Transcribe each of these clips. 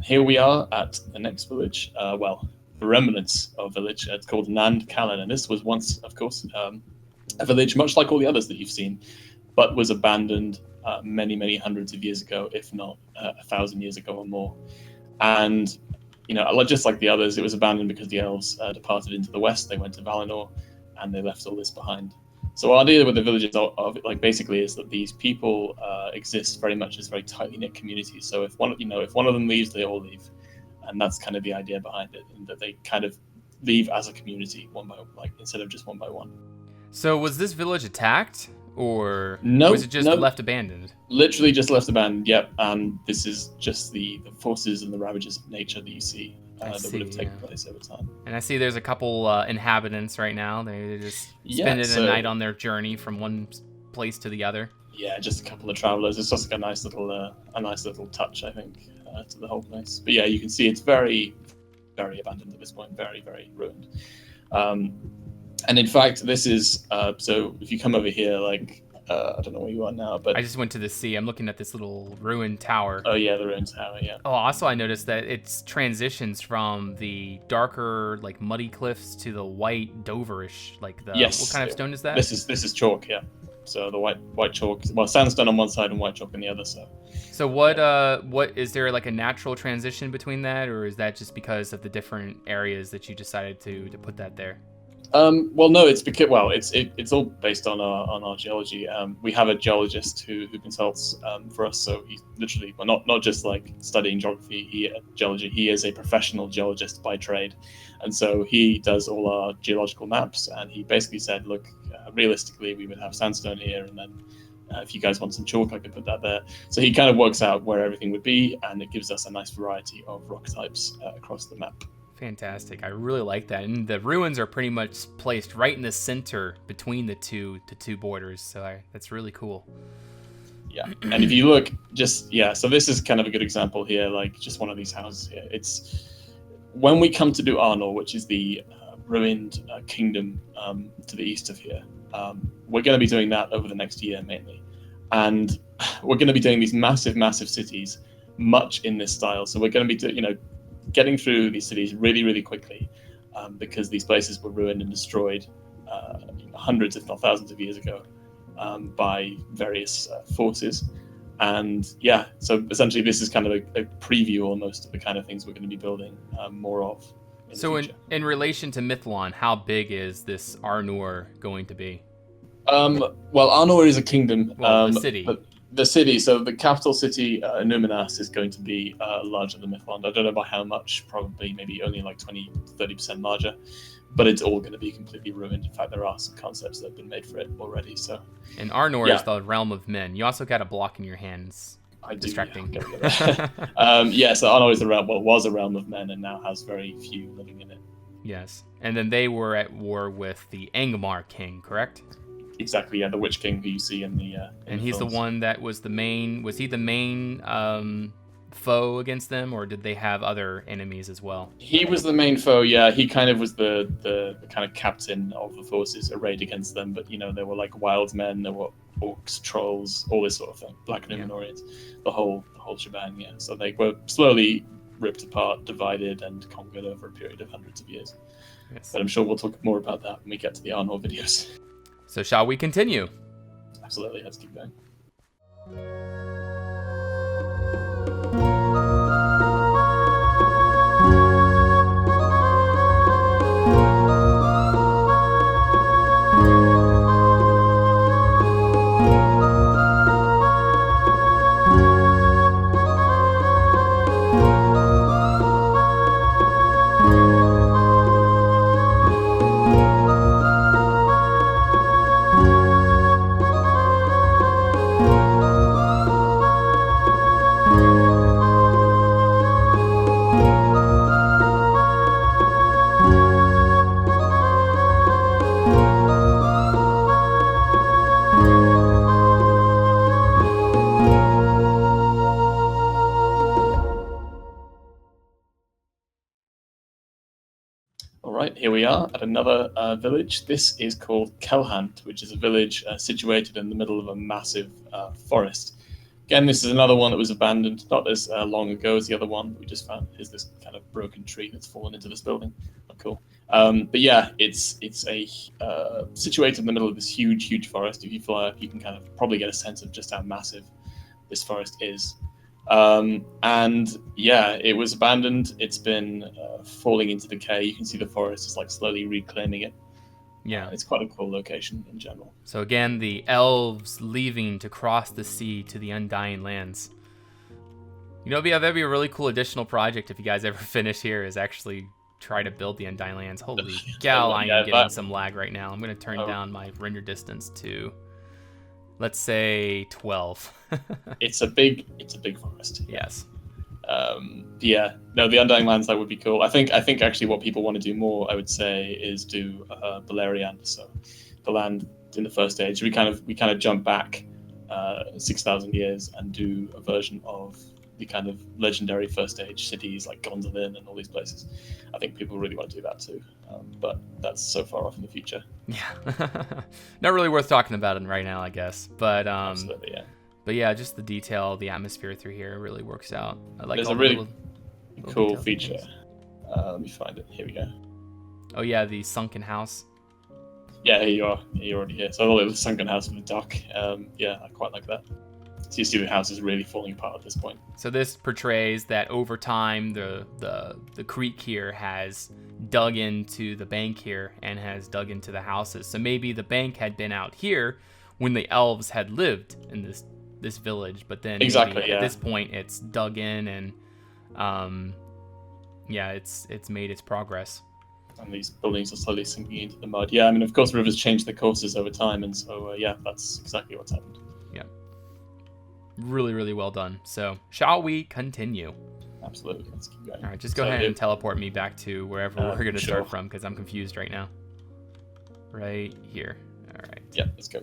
here we are at the next village. The remnants of a village. It's called NAND, CALEN, and this was once, of course, a village much like all the others that you've seen, but was abandoned many, many hundreds of years ago, if not 1,000 years ago or more. And just like the others, it was abandoned because the elves departed into the west. They went to Valinor, and they left all this behind. So our idea with the villages basically is that these people exist very much as very tightly knit communities. So if one of them leaves, they all leave, and that's kind of the idea behind it, in that they kind of leave as a community instead of just one by one. So was this village attacked, or was it just left abandoned? Literally just left abandoned. Yep. And this is just the forces and the ravages of nature that you see. That would have taken place over time. And I see there's a couple inhabitants right now. They're just spending a night on their journey from one place to the other. Yeah, just a couple of travelers. It's just like a nice little touch, I think, to the whole place. But yeah, you can see it's very, very abandoned at this point. Very, very ruined. And in fact, this is so if you come over here, I don't know where you are now, but I just went to the sea. I'm looking at this little ruined tower. Oh yeah, the ruined tower. Yeah. Oh, also I noticed that it's transitions from the darker, muddy cliffs to the white Doverish, Yes. What kind of stone is that? This is chalk. Yeah. So the white chalk. Well, sandstone on one side and white chalk on the other. So what is there a natural transition between that, or is that just because of the different areas that you decided to put that there? Well, no, it's because it's all based on our geology. We have a geologist who consults for us. So he's literally not just studying geology. He is a professional geologist by trade, and so he does all our geological maps. And he basically said, look, realistically, we would have sandstone here, and then if you guys want some chalk, I could put that there. So he kind of works out where everything would be, and it gives us a nice variety of rock types across the map. Fantastic. I really like that. And the ruins are pretty much placed right in the center between the two borders. So that's really cool. Yeah. And if you look so this is kind of a good example here, just one of these houses here. It's when we come to do Arnor, which is the ruined kingdom to the east of here. We're going to be doing that over the next year mainly. And we're going to be doing these massive, massive cities, much in this style. So we're going to be getting through these cities really, really quickly because these places were ruined and destroyed hundreds, if not thousands of years ago by various forces. And so essentially this is kind of a preview almost of the kind of things we're going to be building more of. So in relation to Mithlon, how big is this Arnor going to be? Well, Arnor is a kingdom. The city. The city, so the capital city, Numenas, is going to be larger than Mithlond. I don't know by how much, probably maybe only 20-30% larger, but it's all going to be completely ruined. In fact, there are some concepts that have been made for it already. So, and Arnor is the realm of men. You also got a block in your hands. Distracting. So Arnor is was a realm of men and now has very few living in it. Yes, and then they were at war with the Angmar king, correct? Exactly, the Witch King who you see in the and he's films. The one that was the main. Was he the main foe against them, or did they have other enemies as well? He was the main foe. Yeah, he kind of was the kind of captain of the forces arrayed against them. But there were wild men, there were orcs, trolls, all this sort of thing. Black Numenorians, the whole shebang. Yeah, so they were slowly ripped apart, divided, and conquered over a period of hundreds of years. Yes. But I'm sure we'll talk more about that when we get to the Arnor videos. So shall we continue? Absolutely, let's keep going. Here we are at another village. This is called CELHANT, which is a village situated in the middle of a massive forest. Again, this is another one that was abandoned not as long ago as the other one we just found. Is this kind of broken tree that's fallen into this building? Oh, cool. But yeah, it's a situated in the middle of this huge forest. If you fly up, you can kind of probably get a sense of just how massive this forest is. And yeah, it was abandoned. It's been falling into decay. You can see the forest is like slowly reclaiming it. Yeah, it's quite a cool location in general. So again, the elves leaving to cross the sea to the Undying Lands. You know, that'd be a really cool additional project if you guys ever finish here, is actually try to build the Undying Lands. Holy cow, I am getting some lag right now. I'm going to turn down my render distance to, let's say, 12. It's a big forest. Yes. Yeah, no, the Undying Lands, that would be cool. I think actually what people want to do more, I would say, is do Beleriand. So the land in the first age. We kind of jump back 6,000 years and do a version of the kind of legendary first age cities like Gondolin and all these places. I think people really want to do that too, but that's so far off in the future. Yeah, not really worth talking about it right now, I guess. But absolutely, yeah. But yeah, just the detail, the atmosphere through here really works out. I like. There's all a really little cool feature. Let me find it. Here we go. Oh yeah, the sunken house. Yeah, here you are. You're already here. So a little sunken house with a dock. Yeah, I quite like that. So you see the house is really falling apart at this point. So this portrays that over time the creek here has dug into the bank here and has dug into the houses. So maybe the bank had been out here when the elves had lived in this village, but then at this point it's dug in and yeah, it's made its progress. And these buildings are slowly sinking into the mud. Yeah, I mean, of course, rivers change their courses over time, and so yeah, that's exactly what's happened. Yeah, really well done. So shall we continue? Absolutely, let's keep going. All right, just go ahead and teleport me back to wherever we're going to start from, because I'm confused right now. Right here. All right. Yeah, let's go.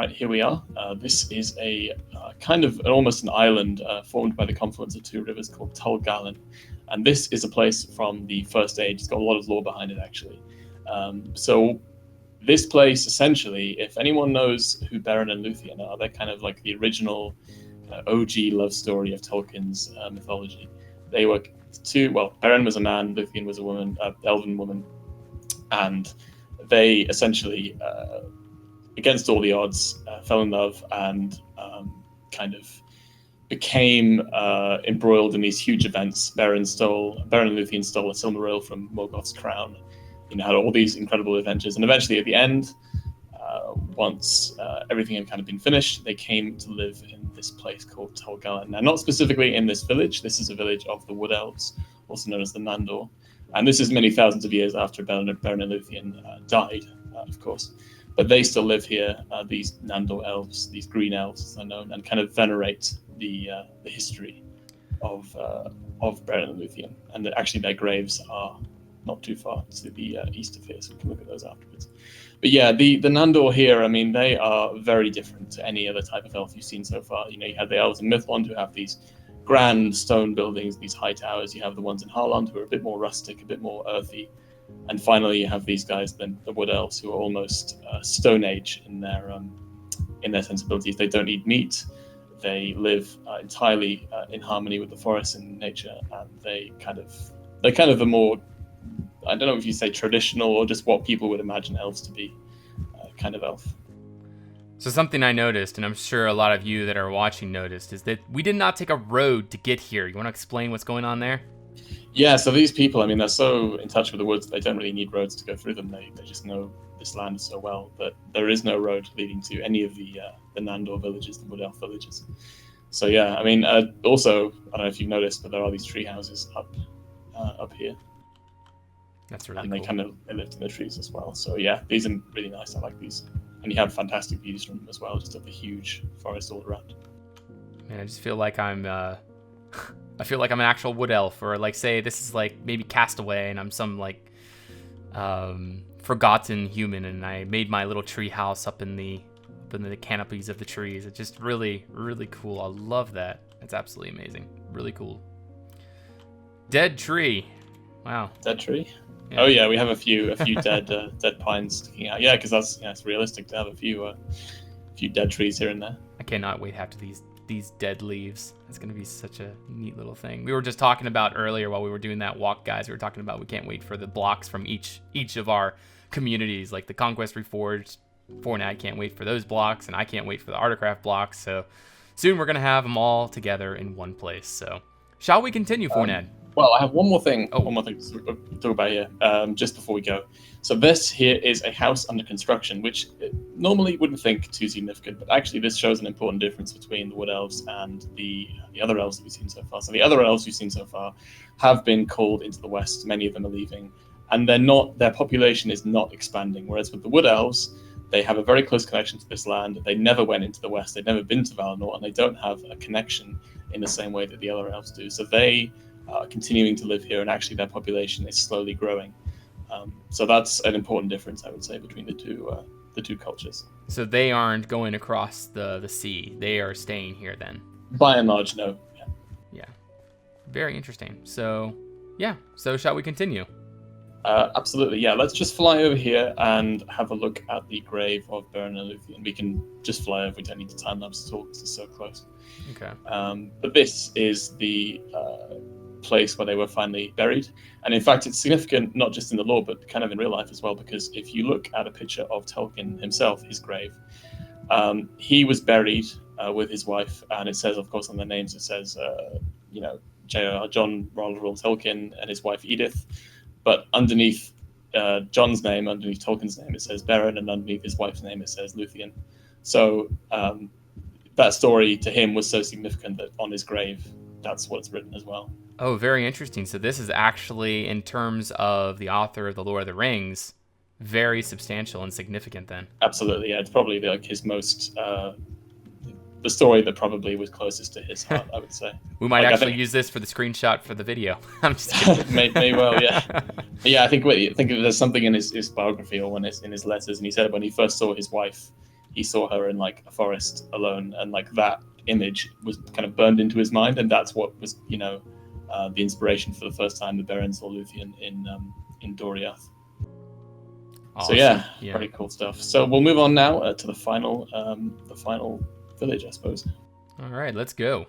Here we are. This is a kind of almost an island formed by the confluence of two rivers called GALEN. And this is a place from the First Age. It's got a lot of lore behind it, actually. So this place, essentially, if anyone knows who Beren and Luthien are, they're kind of like the original OG love story of Tolkien's mythology. They were Beren was a man, Luthien was a woman, elven woman, and they essentially against all the odds, fell in love and kind of became embroiled in these huge events. Beren and Luthien stole a Silmaril from Morgoth's crown. Had all these incredible adventures, and eventually, at the end, once everything had kind of been finished, they came to live in this place called GALEN. Now, not specifically in this village. This is a village of the Wood Elves, also known as the Nandor, and this is many thousands of years after Beren and Luthien died, of course. But they still live here, these Nandor elves, these green elves as they're known, and kind of venerate the history of Beren and Luthien. And actually their graves are not too far to the east of here, so we can look at those afterwards. But yeah, the Nandor here, I mean, they are very different to any other type of elf you've seen so far. You have the elves in Mithlond who have these grand stone buildings, these high towers. You have the ones in Harlindon who are a bit more rustic, a bit more earthy. And finally, you have these guys, the Wood Elves, who are almost Stone Age in their sensibilities. They don't eat meat. They live entirely in harmony with the forest and nature, and they're kind of the more, I don't know if you say traditional or just what people would imagine elves to be, kind of elf. So something I noticed, and I'm sure a lot of you that are watching noticed, is that we did not take a road to get here. You want to explain what's going on there? Yeah, so these people, I mean, they're so in touch with the woods, they don't really need roads to go through them. They just know this land so well that there is no road leading to any of the Nandor villages, the Wood Elf villages. So yeah, I mean, also, I don't know if you've noticed, but there are these tree houses up here. That's really and cool. they kind of lived in the trees as well. So yeah, these are really nice. I like these. And you have fantastic views from them as well, just of the huge forest all around. Man, I just feel like I'm I feel like I'm an actual wood elf, or like say this is like maybe Castaway and I'm some like forgotten human and I made my little tree house up in the canopies of the trees. It's just really, really cool. I love that. It's absolutely amazing. Really cool. Dead tree. Wow. Dead tree? Yeah. Oh yeah, we have a few dead pines sticking out. Yeah, because it's realistic to have a few dead trees here and there. I cannot wait after these dead leaves. It's gonna be such a neat little thing. We were just talking about earlier while we were doing that walk, guys. We were talking about we can't wait for the blocks from each of our communities, like the Conquest Reforged. Fortnite can't wait for those blocks, and I can't wait for the Ardacraft blocks. So soon we're gonna have them all together in one place. So shall we continue, Fortnite? Well, I have one more thing. Oh. One more thing to talk about here, just before we go. So this here is a house under construction, which normally wouldn't think too significant, but actually this shows an important difference between the Wood Elves and the other elves that we've seen so far. So the other elves we've seen so far have been called into the west. Many of them are leaving, and their population is not expanding. Whereas with the Wood Elves, they have a very close connection to this land. They never went into the west. They've never been to Valinor, and they don't have a connection in the same way that the other elves do. So they continuing to live here, and actually their population is slowly growing. So that's an important difference, I would say, between the two cultures. So they aren't going across the sea. They are staying here then. By and large, no. Yeah. Very interesting. So, yeah. So shall we continue? Absolutely, yeah. Let's just fly over here and have a look at the grave of Beren and Luthien. We can just fly over. We don't need to time lapse at all because it's so close. Okay. But this is the place where they were finally buried, and in fact it's significant not just in the lore but kind of in real life as well, because if you look at a picture of Tolkien himself, his grave, he was buried with his wife, and it says, of course, on the names, it says J.R. John Ronald Tolkien and his wife Edith, but underneath John's name, underneath Tolkien's name, it says Beren, and underneath his wife's name it says Luthien. So that story to him was so significant that on his grave that's what's written as well. Oh, very interesting. So this is actually, in terms of the author of The Lord of the Rings, very substantial and significant then. Absolutely, yeah. It's probably like his most, the story that probably was closest to his heart, I would say. We might actually use this for the screenshot for the video. I'm just kidding. may well, yeah. Yeah, I think there's something in his biography or in his letters, and he said when he first saw his wife, he saw her in like a forest alone, and like that image was kind of burned into his mind, and that's what was, the inspiration for the first time that Beren saw Luthien in Doriath. Awesome. So yeah, pretty cool stuff. So we'll move on now to the final village, I suppose. All right, let's go.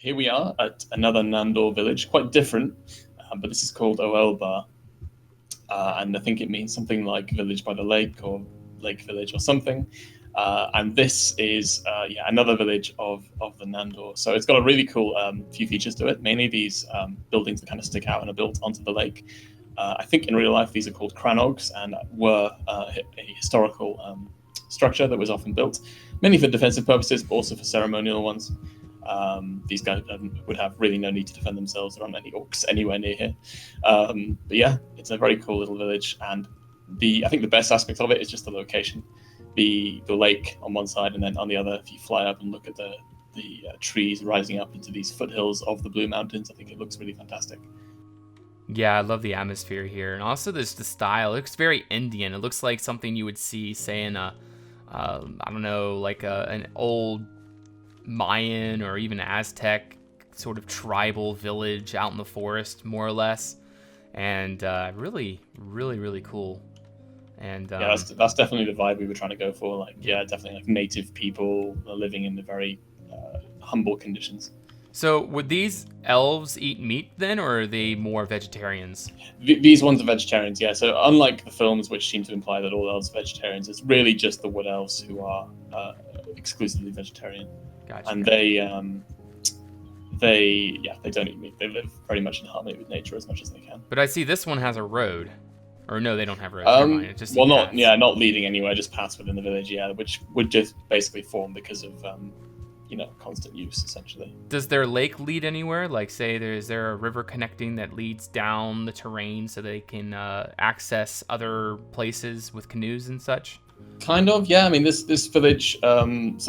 Here we are at another Nandor village, quite different, but this is called OELBAR, and I think it means something like village by the lake or lake village or something. And this is another village of the Nandor. So it's got a really cool few features to it. Mainly these buildings that kind of stick out and are built onto the lake. I think in real life these are called cranogs and were a historical structure that was often built mainly for defensive purposes, but also for ceremonial ones. These guys would have really no need to defend themselves. There aren't any orcs anywhere near here. But yeah, it's a very cool little village, and I think the best aspect of it is just the location. The lake on one side, and then on the other, if you fly up and look at the trees rising up into these foothills of the Blue Mountains, I think it looks really fantastic. Yeah, I love the atmosphere here, and also the style. It looks very Indian. It looks like something you would see, say, in a I don't know, like an old Mayan or even Aztec sort of tribal village out in the forest, more or less, and really, really, really cool. And yeah, that's definitely the vibe we were trying to go for. Like, yeah, definitely like native people living in the very humble conditions. So would these elves eat meat then, or are they more vegetarians? These ones are vegetarians, yeah. So unlike the films, which seem to imply that all elves are vegetarians, it's really just the wood elves who are exclusively vegetarian. Gotcha. And they don't eat meat. They live very much in harmony with nature as much as they can. But I see this one has a road. Or no, they don't have roads. Never mind. It's just not leading anywhere, just paths within the village, yeah, which would just basically form because of constant use, essentially. Does their lake lead anywhere? Like, say, is there a river connecting that leads down the terrain so they can access other places with canoes and such? Kind of, yeah. I mean, this village, this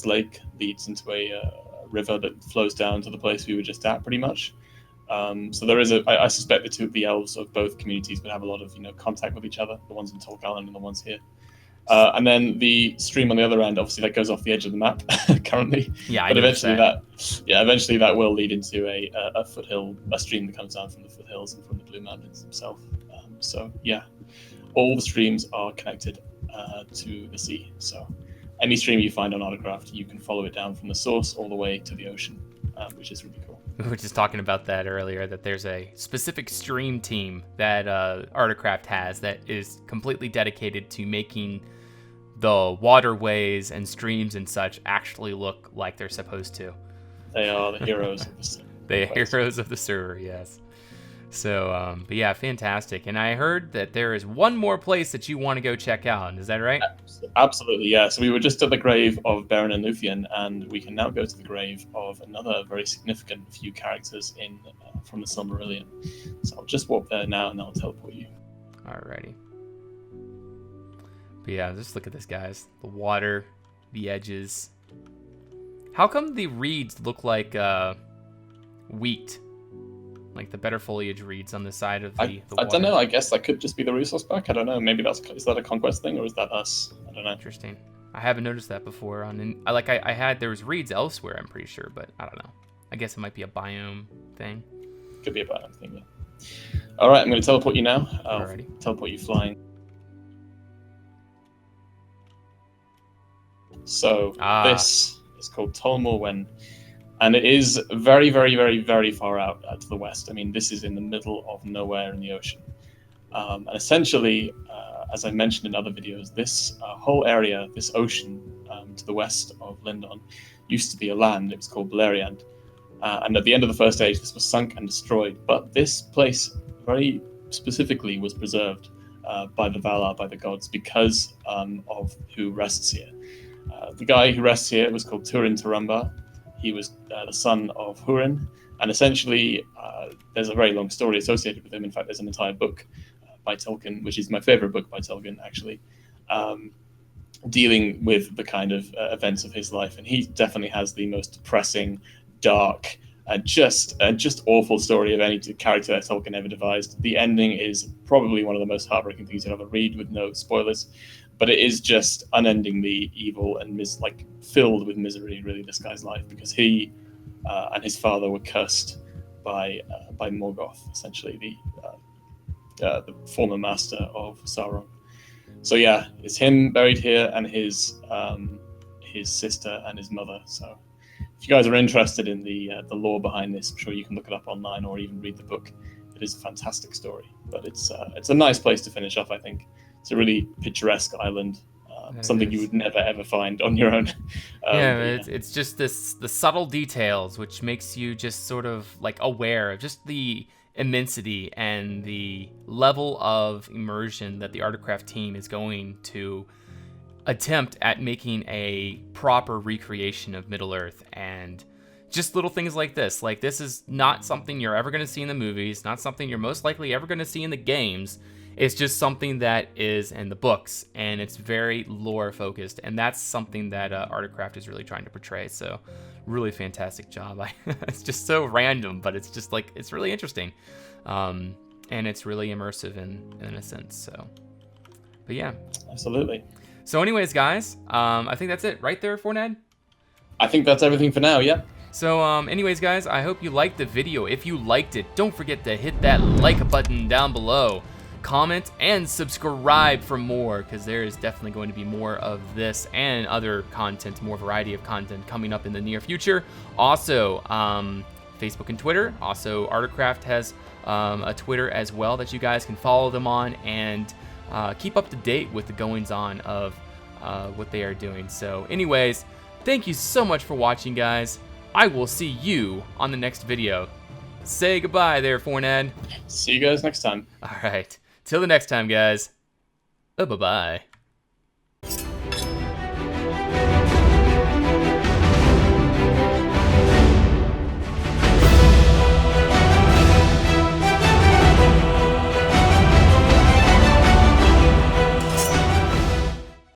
lake leads into a river that flows down to the place we were just at, pretty much. So there is I suspect the elves of both communities would have a lot of contact with each other, the ones in GALEN and the ones here. And then the stream on the other end, obviously, that goes off the edge of the map currently. Yeah, but eventually that will lead into a foothill, a stream that comes down from the foothills and from the Blue Mountains themselves. So yeah, all the streams are connected to the sea. So any stream you find on Ardacraft, you can follow it down from the source all the way to the ocean, which is really cool. We were just talking about that earlier, that there's a specific stream team that Ardacraft has that is completely dedicated to making the waterways and streams and such actually look like they're supposed to. They are the heroes of the server. The heroes of the server, yes. So, but yeah, fantastic. And I heard that there is one more place that you want to go check out. Is that right? Absolutely, yeah. So we were just at the grave of Baron and Luthien, and we can now go to the grave of another very significant few characters from the Silmarillion. So I'll just walk there now, and I'll teleport you. Alrighty. But yeah, just look at this, guys. The water, the edges. How come the reeds look like wheat? Like the better foliage reeds on the side of the water. I don't know. I guess that could just be the resource pack. I don't know. Maybe is that a conquest thing, or is that us? I don't know. Interesting. I haven't noticed that before. There was reeds elsewhere, I'm pretty sure, but I don't know. I guess it might be a biome thing. Could be a biome thing, yeah. All right, I'm going to teleport you now. Alrighty. Teleport you flying. So this is called MORWEN. And it is very, very, very, very far out to the west. I mean, this is in the middle of nowhere in the ocean. And essentially, as I mentioned in other videos, this whole area, this ocean to the west of Lindon, used to be a land. It was called Beleriand. And at the end of the First Age, this was sunk and destroyed. But this place very specifically was preserved by the Valar, by the gods, because of who rests here. The guy who rests here was called Turin Turambar. He was the son of Hurin, and essentially there's a very long story associated with him. In fact, there's an entire book by Tolkien, which is my favorite book by Tolkien, actually, dealing with the kind of events of his life. And he definitely has the most depressing, dark, just awful story of any character that Tolkien ever devised. The ending is probably one of the most heartbreaking things you'll ever read, with no spoilers. But it is just unendingly evil and filled with misery, really, this guy's life, because he and his father were cursed by Morgoth, essentially the former master of Sauron. So yeah, it's him buried here, and his sister and his mother. So if you guys are interested in the lore behind this, I'm sure you can look it up online or even read the book. It is a fantastic story, but it's a nice place to finish off, I think. It's a really picturesque island, There it something you is. would never ever find on your own. Yeah, But it's just the subtle details which makes you just sort of like aware of just the immensity and the level of immersion that the Ardacraft team is going to attempt at making a proper recreation of Middle Earth. And just little things like this. Like, this is not something you're ever going to see in the movies, not something you're most likely ever going to see in the games. It's just something that is in the books, and it's very lore focused, and that's something that Ardacraft is really trying to portray. So, really fantastic job. It's just so random, but it's just like, it's really interesting, and it's really immersive in a sense. So, but yeah, absolutely. So, anyways, guys, I think that's it, right there, Fornad? I think that's everything for now. Yeah. So, anyways, guys, I hope you liked the video. If you liked it, don't forget to hit that like button down below. Comment and subscribe for more, because there is definitely going to be more of this and other content, more variety of content coming up in the near future. Also, Facebook and Twitter. Also, Ardacraft has a Twitter as well that you guys can follow them on and keep up to date with the goings-on of what they are doing. So, anyways, thank you so much for watching, guys. I will see you on the next video. Say goodbye there, Fornad. See you guys next time. All right. Till the next time, guys. Bye-bye.